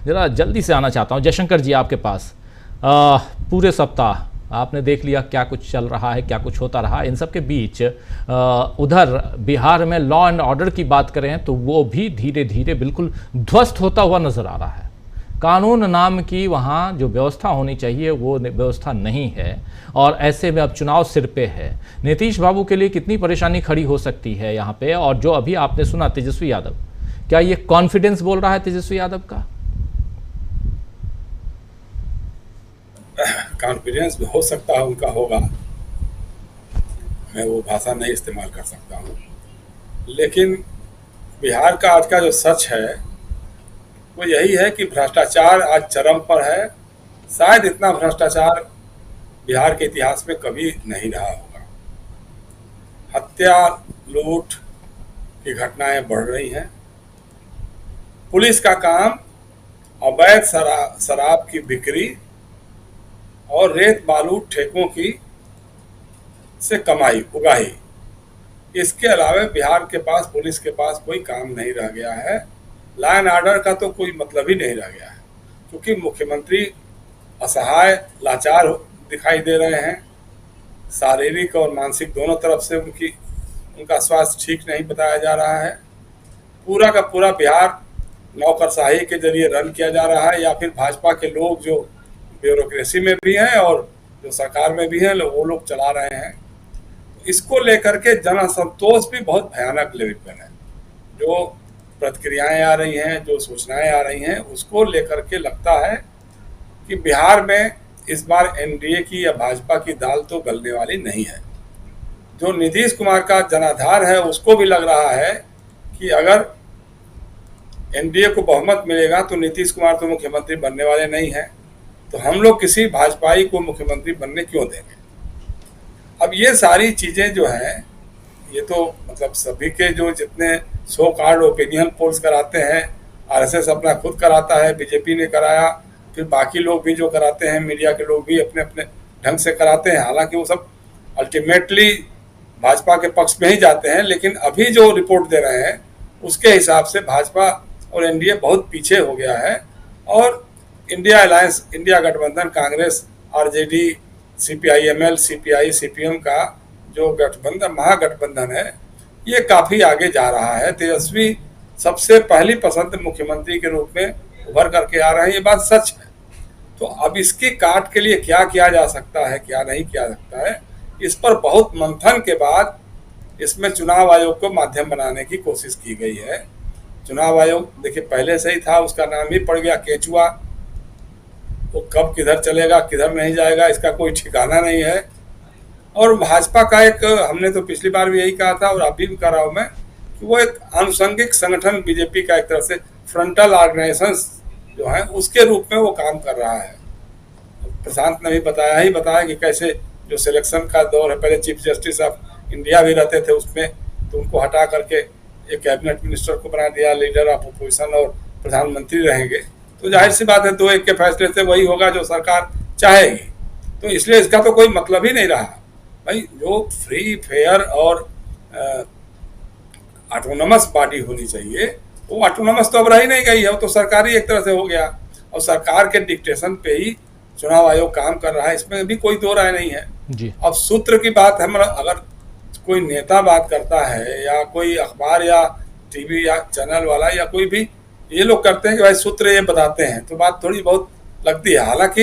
ज़रा जल्दी से आना चाहता हूँ जयशंकर जी आपके पास। पूरे सप्ताह आपने देख लिया क्या कुछ चल रहा है, क्या कुछ होता रहा। इन सब के बीच उधर बिहार में लॉ एंड ऑर्डर की बात करें तो वो भी धीरे धीरे बिल्कुल ध्वस्त होता हुआ नजर आ रहा है। कानून नाम की वहाँ जो व्यवस्था होनी चाहिए वो व्यवस्था नहीं है, और ऐसे में अब चुनाव सिर पे है। नीतीश बाबू के लिए कितनी परेशानी खड़ी हो सकती है यहाँ पे। और जो अभी आपने सुना तेजस्वी यादव, क्या ये कॉन्फिडेंस बोल रहा है तेजस्वी यादव का? कॉन्फिडेंस हो सकता है उनका होगा, मैं वो भाषा नहीं इस्तेमाल कर सकता हूँ, लेकिन बिहार का आज का जो सच है वो यही है कि भ्रष्टाचार आज चरम पर है। शायद इतना भ्रष्टाचार बिहार के इतिहास में कभी नहीं रहा होगा। हत्या, लूट की घटनाएं बढ़ रही हैं। पुलिस का काम अवैध शराब की बिक्री और रेत बालू ठेकों की से कमाई उगाही, इसके अलावा बिहार के पास, पुलिस के पास कोई काम नहीं रह गया है। लॉ एंड ऑर्डर का तो कोई मतलब ही नहीं रह गया है, क्योंकि मुख्यमंत्री असहाय, लाचार दिखाई दे रहे हैं। शारीरिक और मानसिक दोनों तरफ से उनका स्वास्थ्य ठीक नहीं बताया जा रहा है। पूरा का पूरा बिहार नौकरशाही के जरिए रन किया जा रहा है, या फिर भाजपा के लोग जो ब्यूरोक्रेसी में भी हैं और जो सरकार में भी हैं वो लोग चला रहे हैं। इसको लेकर के जन असंतोष भी बहुत भयानक लेवल पर है। जो प्रतिक्रियाएं आ रही हैं, जो सूचनाएं आ रही हैं, उसको लेकर के लगता है कि बिहार में इस बार एनडीए की या भाजपा की दाल तो गलने वाली नहीं है। जो नीतीश कुमार का जनाधार है उसको भी लग रहा है कि अगर एनडीए को बहुमत मिलेगा तो नीतीश कुमार तो मुख्यमंत्री बनने वाले नहीं हैं, तो हम लोग किसी भाजपाई को मुख्यमंत्री बनने क्यों देंगे। अब ये सारी चीजें जो हैं, ये तो मतलब सभी के जो जितने सो कार्ड ओपिनियन पोल्स कराते हैं, आरएसएस अपना खुद कराता है, बीजेपी ने कराया, फिर बाकी लोग भी जो कराते हैं, मीडिया के लोग भी अपने अपने ढंग से कराते हैं। हालांकि वो सब अल्टीमेटली भाजपा के पक्ष में ही जाते हैं, लेकिन अभी जो रिपोर्ट दे रहे हैं उसके हिसाब से भाजपा और एनडीए बहुत पीछे हो गया है। और इंडिया अलायंस, इंडिया गठबंधन, Congress, RJD, CPIML, CPI, CPM का जो गठबंधन, महागठबंधन है, ये काफी आगे जा रहा है। तेजस्वी सबसे पहली पसंद मुख्यमंत्री के रूप में उभर करके आ रहे हैं, ये बात सच है। तो अब इसकी काट के लिए क्या किया जा सकता है, क्या नहीं किया सकता है, इस पर बहुत मंथन के बाद इसमें चुनाव आयोग को माध्यम बनाने की कोशिश की गई है। चुनाव आयोग देखिए पहले से ही था, उसका नाम ही पड़ गया केचुआ। वो कब किधर चलेगा, किधर नहीं जाएगा, इसका कोई ठिकाना नहीं है। और भाजपा का एक, हमने तो पिछली बार भी यही कहा था और अभी भी कह रहा हूं मैं, कि वो एक आनुषंगिक संगठन, बीजेपी का एक तरह से फ्रंटल ऑर्गेनाइजेशन जो है उसके रूप में वो काम कर रहा है। प्रशांत ने भी बताया कि कैसे जो सिलेक्शन का दौर है, पहले चीफ जस्टिस ऑफ इंडिया भी रहते थे उसमें, तो उनको हटा करके एक कैबिनेट मिनिस्टर को बना दिया, लीडर ऑफ अपोजिशन और प्रधानमंत्री रहेंगे। तो जाहिर सी बात है 2-1 के फैसले से वही होगा जो सरकार चाहेगी। तो इसलिए इसका तो कोई मतलब ही नहीं रहा भाई। जो फ्री, फेयर और ऑटोनमस बॉडी होनी चाहिए, वो ऑटोनमस तो अब रही नहीं गई है, वो तो सरकारी एक तरह से हो गया। और सरकार के डिक्टेशन पे ही चुनाव आयोग काम कर रहा है, इसमें भी कोई दो राय नहीं है जी। अब सूत्र की बात है, मतलब अगर कोई नेता बात करता है या कोई अखबार या टीवी या चैनल वाला या कोई भी, ये लोग करते हैं कि भाई सूत्र ये बताते हैं, तो बात थोड़ी बहुत लगती है। हालांकि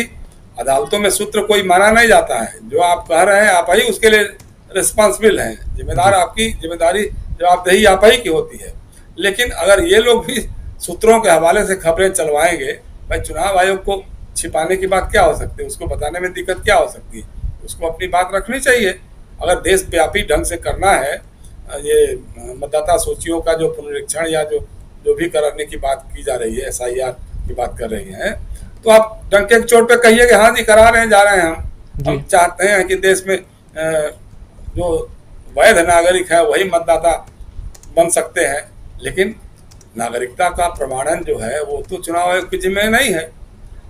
अदालतों में सूत्र कोई माना नहीं जाता है, जो आप कह रहे हैं आप ही उसके लिए रिस्पॉन्सिबल हैं, जिम्मेदार आपकी, जिम्मेदारी जवाबदेही आप ही की होती है। लेकिन अगर ये लोग भी सूत्रों के हवाले से खबरें चलवाएंगे, भाई चुनाव आयोग को छिपाने की बात क्या हो सकती है, उसको बताने में दिक्कत क्या हो सकती है, उसको अपनी बात रखनी चाहिए। अगर देशव्यापी ढंग से करना है ये मतदाता सूचियों का जो पुनरीक्षण या जो भी कराने की बात की जा रही है, एसआईआर की बात कर रही है, तो आप डंके की चोट पे कहिए कि हाँ जी करा रहे हैं, जा रहे हैं हम चाहते हैं कि देश में जो वैध नागरिक है वही मतदाता बन सकते हैं। लेकिन नागरिकता का प्रमाणन जो है वो तो चुनाव आयोग की जिम्मे नहीं है,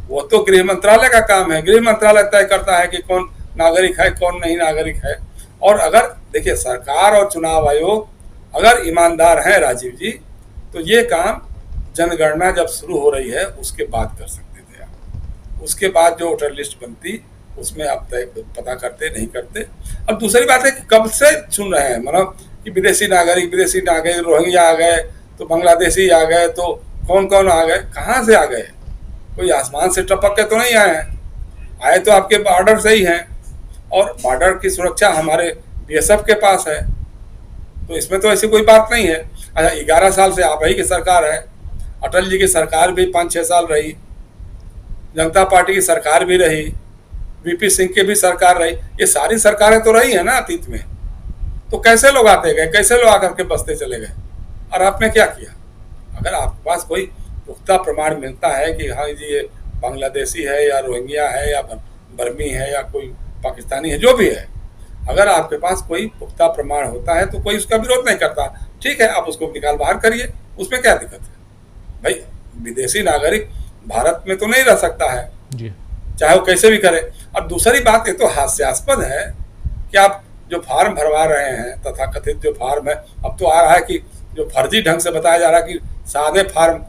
वो तो गृह मंत्रालय का काम है। गृह मंत्रालय तय करता है कि कौन नागरिक है, कौन नहीं नागरिक है। और अगर देखिए सरकार और चुनाव आयोग अगर ईमानदार हैं राजीव जी, तो ये काम जनगणना जब शुरू हो रही है उसके बाद कर सकते थे आप। उसके बाद जो वोटर लिस्ट बनती उसमें आप तय पता करते नहीं करते। अब दूसरी बात है कि कब से सुन रहे हैं, मतलब कि विदेशी नागरिक रोहिंग्या आ गए, तो बांग्लादेशी आ गए, तो कौन कौन आ गए, कहाँ से आ गए? कोई आसमान से टपक के तो नहीं आए हैं, आए तो आपके बॉर्डर से ही हैं, और बॉर्डर की सुरक्षा हमारे बीएसएफ के पास है, तो इसमें तो ऐसी कोई बात नहीं है। अच्छा, 11 साल से आप ही की सरकार है, अटल जी की सरकार भी 5-6 साल रही, जनता पार्टी की सरकार भी रही, वीपी सिंह की भी सरकार रही, ये सारी सरकारें तो रही है ना अतीत में। तो कैसे लोग आते गए, कैसे लोग आकर के बसते चले गए, और आपने क्या किया? अगर आपके पास कोई पुख्ता प्रमाण मिलता है कि हाँ जी ये बांग्लादेशी है या रोहिंग्या है या बर्मी है या कोई पाकिस्तानी है, जो भी है, अगर आपके पास कोई पुख्ता प्रमाण होता है तो कोई उसका विरोध नहीं करता। ठीक है, आप उसको निकाल बाहर करिए, उसमें क्या दिक्कत है? भाई विदेशी नागरिक भारत में तो नहीं रह सकता है जी, चाहे वो कैसे भी करे। और दूसरी बात, ये तो हास्यास्पद है कि आप जो फार्म भरवा रहे हैं, तथाकथित जो फार्म है, अब तो आ रहा है कि जो फर्जी ढंग से बताया जा रहा है कि सादे फार्म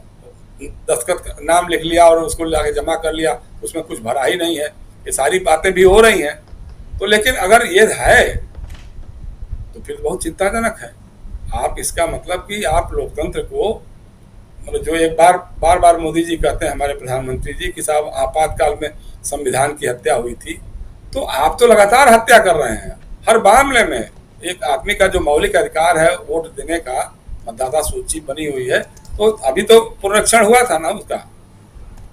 दस्तखत नाम लिख लिया और उसको लाके जमा कर लिया, उसमें कुछ भरा ही नहीं है, ये सारी बातें भी हो रही हैं। तो लेकिन अगर ये है तो फिर बहुत चिंताजनक है। आप इसका मतलब कि आप लोकतंत्र को, मतलब जो एक बार बार मोदी जी कहते हैं, हमारे प्रधानमंत्री जी, कि साहब आपातकाल में संविधान की हत्या हुई थी, तो आप तो लगातार हत्या कर रहे हैं हर मामले में। एक आदमी का जो मौलिक अधिकार है वोट देने का, मतदाता सूची बनी हुई है, तो अभी तो पुनरीक्षण हुआ था ना उसका।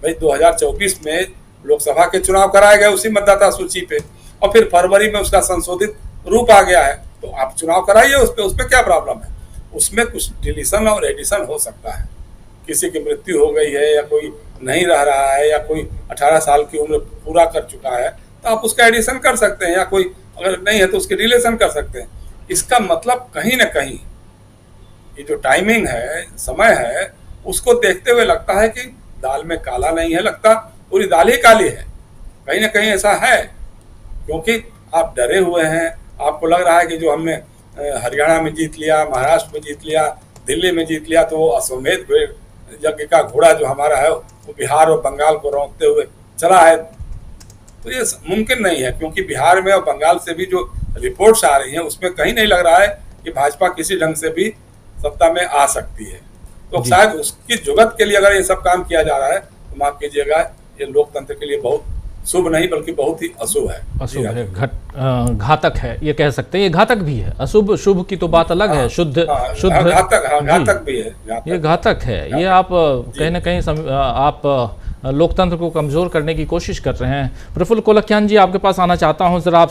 भाई 2024 में लोकसभा के चुनाव कराए गए उसी मतदाता सूची पे, और फिर फरवरी में उसका संशोधित रूप आ गया है, तो आप चुनाव कराइए उस पर, उसमें क्या प्रॉब्लम है? उसमें कुछ डिलीशन और एडिशन हो सकता है, किसी की मृत्यु हो गई है या कोई नहीं रह रहा है या कोई 18 साल की उम्र पूरा कर चुका है, तो आप उसका एडिशन कर सकते हैं, या कोई अगर नहीं है तो उसकी डिलीशन कर सकते हैं। इसका मतलब कहीं ना कहीं ये जो टाइमिंग है, समय है, उसको देखते हुए लगता है कि दाल में काला नहीं है, लगता पूरी दाल ही काली है। कहीं ना कहीं ऐसा है, क्योंकि आप डरे हुए हैं, आपको लग रहा है कि जो हमने हरियाणा में जीत लिया, महाराष्ट्र में जीत लिया, दिल्ली में जीत लिया, तो वो अश्वमेध यज्ञ का घोड़ा जो हमारा है वो बिहार और बंगाल को रोकते हुए चला है। तो ये मुमकिन नहीं है, क्योंकि बिहार में और बंगाल से भी जो रिपोर्ट्स आ रही हैं उसमें कहीं नहीं लग रहा है कि भाजपा किसी ढंग से भी सत्ता में आ सकती है। तो शायद उसकी जुगत के लिए अगर ये सब काम किया जा रहा है तो माफ कीजिएगा, ये लोकतंत्र के लिए बहुत शुभ नहीं बल्कि बहुत ही अशुभ है। अशुभ है, घातक है, ये कह सकते हैं। ये घातक भी है, अशुभ शुभ की तो बात अलग है, शुद्ध घातक भी है, ये घातक है। ये आप कहीं ना कहीं आप लोकतंत्र को कमजोर करने की कोशिश कर रहे हैं। प्रफुल्ल कोलखियान जी, आपके पास आना चाहता हूं, जरा आप